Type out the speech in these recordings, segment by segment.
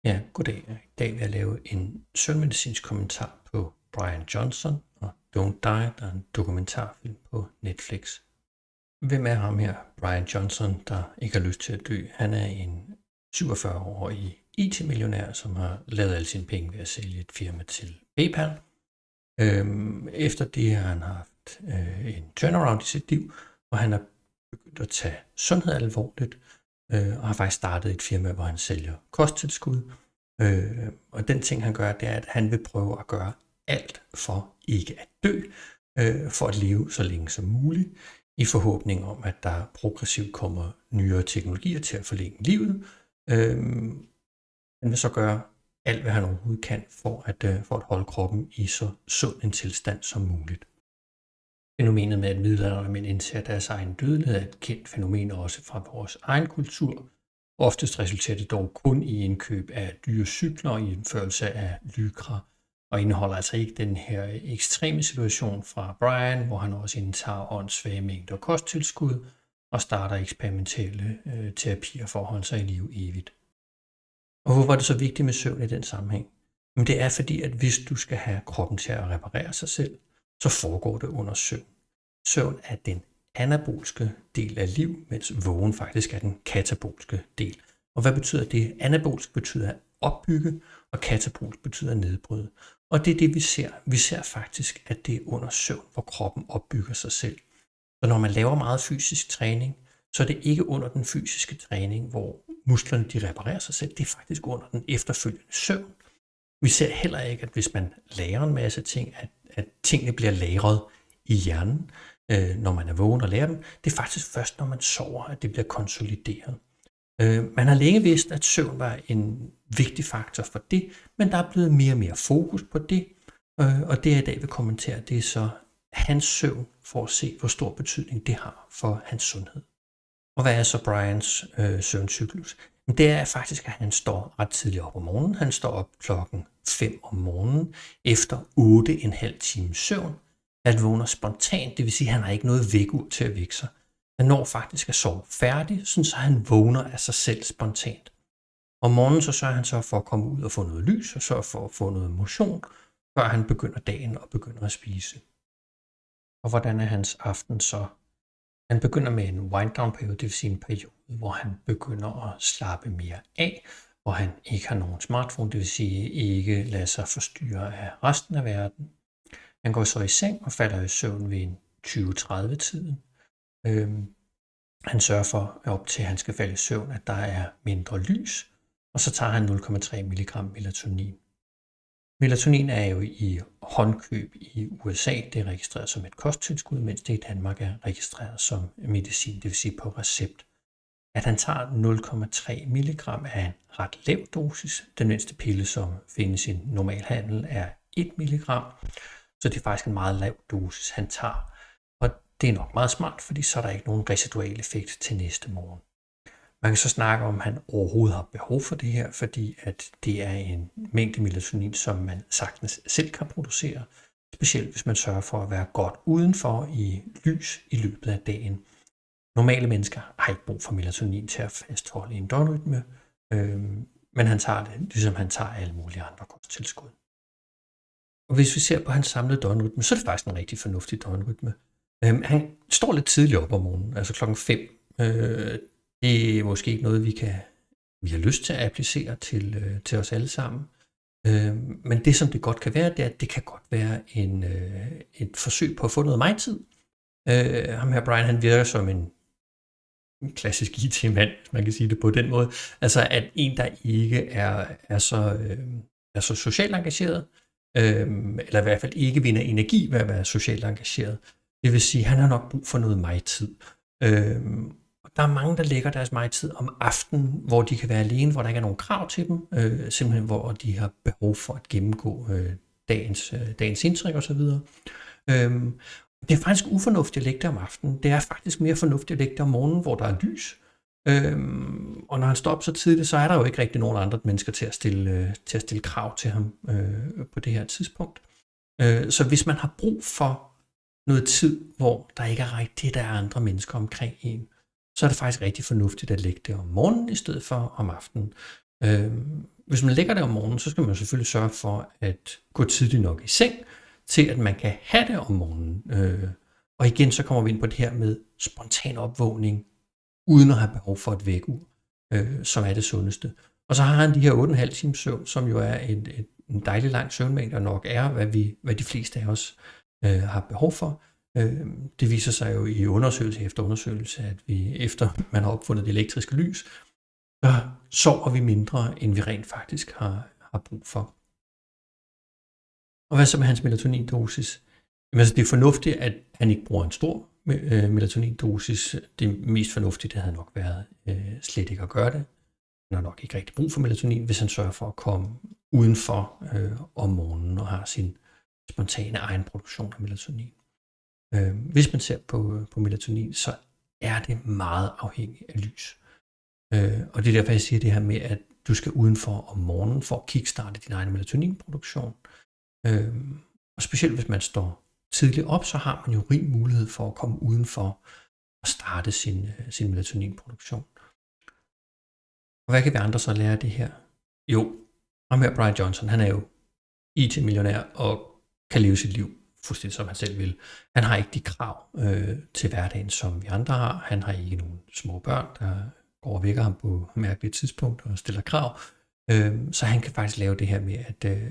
Ja, goddag. I dag vil jeg lave en søvnmedicinsk kommentar på Brian Johnson og Don't Die, der er en dokumentarfilm på Netflix. Hvem er ham her, Brian Johnson, der ikke har lyst til at dø? Han er en 47-årig IT-millionær, som har lavet alle sine penge ved at sælge et firma til PayPal. Efter det har han haft en turnaround i sit liv, hvor han har begyndt at tage sundhed alvorligt, og har faktisk startet et firma, hvor han sælger kosttilskud. Og den ting, han gør, det er, at han vil prøve at gøre alt for ikke at dø, for at leve så længe som muligt, i forhåbning om, at der progressivt kommer nyere teknologier til at forlænge livet. Han vil så gøre alt, hvad han overhovedet kan, for at holde kroppen i så sund en tilstand som muligt. Fænomenet med, at middelaldrende mænd indser deres egen dødelighed, er et kendt fænomen også fra vores egen kultur. Oftest resulterer det dog kun i indkøb af dyre cykler og indførelse af Lycra, og indeholder altså ikke den her ekstreme situation fra Brian, hvor han også indtager åndssvage mængder kosttilskud og starter eksperimentelle terapier for at holde sig i live evigt. Og hvorfor er det så vigtigt med søvn i den sammenhæng? Men det er fordi, at hvis du skal have kroppen til at reparere sig selv, så foregår det under søvn. Søvn er den anabolske del af liv, mens vågen faktisk er den katabolske del. Og hvad betyder det? Anabolsk betyder at opbygge, og katabolsk betyder at nedbryde. Og det er det, vi ser. Vi ser faktisk, at det er under søvn, hvor kroppen opbygger sig selv. Så når man laver meget fysisk træning, så er det ikke under den fysiske træning, hvor musklerne de reparerer sig selv. Det er faktisk under den efterfølgende søvn. Vi ser heller ikke, at hvis man lærer en masse ting, at tingene bliver lagret i hjernen, når man er vågen og lærer dem. Det er faktisk først, når man sover, at det bliver konsolideret. Man har længe vidst, at søvn var en vigtig faktor for det, men der er blevet mere og mere fokus på det, og det jeg i dag vil kommentere, det er så hans søvn, for at se, hvor stor betydning det har for hans sundhed. Og hvad er så Brians søvncyklus? Det er faktisk, at han står ret tidligt op om morgenen. Han står op klokken 5 om morgenen, efter 8,5 times søvn. Han vågner spontant, det vil sige, at han har ikke noget vækkeur til at vække sig. Han når faktisk at sove færdig, så han vågner af sig selv spontant. Om morgenen så sørger han så for at komme ud og få noget lys, og sørger for at få noget motion, før han begynder dagen og begynder at spise. Og hvordan er hans aften så? Han begynder med en wind-down-periode, det vil sige en periode, hvor han begynder at slappe mere af, hvor han ikke har nogen smartphone, det vil sige ikke lader sig forstyrre af resten af verden. Han går så i seng og falder i søvn ved en 20-30-tiden. Han sørger for, at op til han skal falde i søvn, at der er mindre lys, og så tager han 0,3 mg melatonin. Melatonin er jo i håndkøb i USA, det er registreret som et kosttilskud, mens det i Danmark er registreret som medicin, det vil sige på recept. At han tager 0,3 mg er en ret lav dosis. Den mindste pille, som findes i normalhandel, er 1 mg, så det er faktisk en meget lav dosis, han tager. Og det er nok meget smart, fordi så er der ikke nogen residual effekt til næste morgen. Man kan så snakke om, at han overhovedet har behov for det her, fordi at det er en mængde melatonin, som man sagtens selv kan producere, specielt hvis man sørger for at være godt udenfor i lys i løbet af dagen. Normale mennesker har ikke brug for melatonin til at fastholde en døgnrytme, men han tager det, ligesom han tager alle mulige andre kosttilskud. Og hvis vi ser på hans samlede døgnrytme, så er det faktisk en rigtig fornuftig døgnrytme. Han står lidt tidligt op om morgenen, altså klokken 5. Det er måske ikke noget, vi har lyst til at applicere til os alle sammen. Men det, som det godt kan være, det er, at det kan godt være et forsøg på at få noget mig-tid. Ham her Brian, han virker som en klassisk IT-mand, hvis man kan sige det på den måde. Altså, at en, der ikke er så socialt engageret, eller i hvert fald ikke vinder energi ved at være socialt engageret. Det vil sige, at han har nok brug for noget mig-tid. Der er mange, der lægger deres mig-tid om aftenen, hvor de kan være alene, hvor der ikke er nogen krav til dem, simpelthen hvor de har behov for at gennemgå dagens indtryk osv. Det er faktisk ufornuftigt at lægge det om aftenen. Det er faktisk mere fornuftigt at lægge det om morgenen, hvor der er lys. Og når han står op så tidligt, så er der jo ikke rigtig nogen andre mennesker til at stille krav til ham på det her tidspunkt. Så hvis man har brug for noget tid, hvor der ikke er rigtigt, der er andre mennesker omkring en, så er det faktisk rigtig fornuftigt at lægge det om morgenen i stedet for om aftenen. Hvis man lægger det om morgenen, så skal man selvfølgelig sørge for at gå tidligt nok i seng, til at man kan have det om morgenen. Og igen, så kommer vi ind på det her med spontan opvågning, uden at have behov for et vækkeur, som er det sundeste. Og så har han de her 8,5 times søvn, som jo er en dejlig lang søvnmængde, og nok er, hvad de fleste af os har behov for. Det viser sig jo i undersøgelse efter undersøgelse, at vi efter man har opfundet det elektriske lys, så sover vi mindre, end vi rent faktisk har brug for. Og hvad så med hans melatonindosis? Jamen, altså, det er fornuftigt, at han ikke bruger en stor melatonindosis. Det mest fornuftige, det havde nok været slet ikke at gøre det. Han har nok ikke rigtig brug for melatonin, hvis han sørger for at komme udenfor om morgenen og har sin spontane egen produktion af melatonin. Hvis man ser på melatonin, så er det meget afhængigt af lys. Og det er derfor, jeg siger det her med, at du skal udenfor om morgenen for at kickstarte din egen melatoninproduktion. Og specielt hvis man står tidligt op, så har man jo rig mulighed for at komme udenfor og starte sin melatoninproduktion. Og hvad kan vi andre så lære af det her? Jo, ham her Brian Johnson, han er jo IT-millionær og kan leve sit liv fuldstændig som han selv vil. Han har ikke de krav til hverdagen, som vi andre har. Han har ikke nogen små børn, der går og vækker ham på mærkelige tidspunkter og stiller krav. Så han kan faktisk lave det her med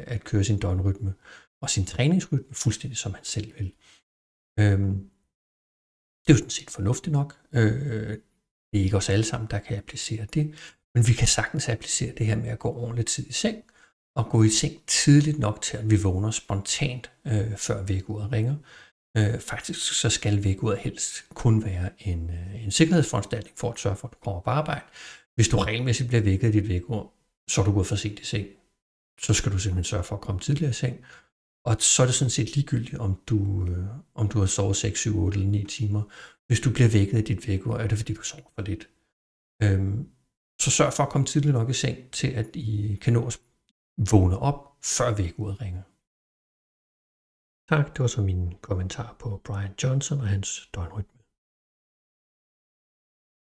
at køre sin døgnrytme og sin træningsrytme fuldstændig som han selv vil. Det er jo sådan set fornuftigt nok. Det er ikke os alle sammen, der kan applicere det, men vi kan sagtens applicere det her med at gå ordentligt tid i seng, og gå i seng tidligt nok til, at vi vågner spontant, før vækkeuret ringer. Faktisk så skal vækkeuret helst kun være en sikkerhedsforanstaltning for at sørge for, at du kommer på arbejde. Hvis du regelmæssigt bliver vækket af dit vækkeur, så er du gået for sent i seng. Så skal du simpelthen sørge for at komme tidligere i seng. Og så er det sådan set ligegyldigt, om du har sovet 6, 7, 8 eller 9 timer. Hvis du bliver vækket af dit vækkeur, er det fordi du sover for lidt. Så sørg for at komme tidligt nok i seng til, at I kan nå at vågne op, før vækkeuret ringer. Tak, det var så min kommentar på Brian Johnson og hans døgnrytme.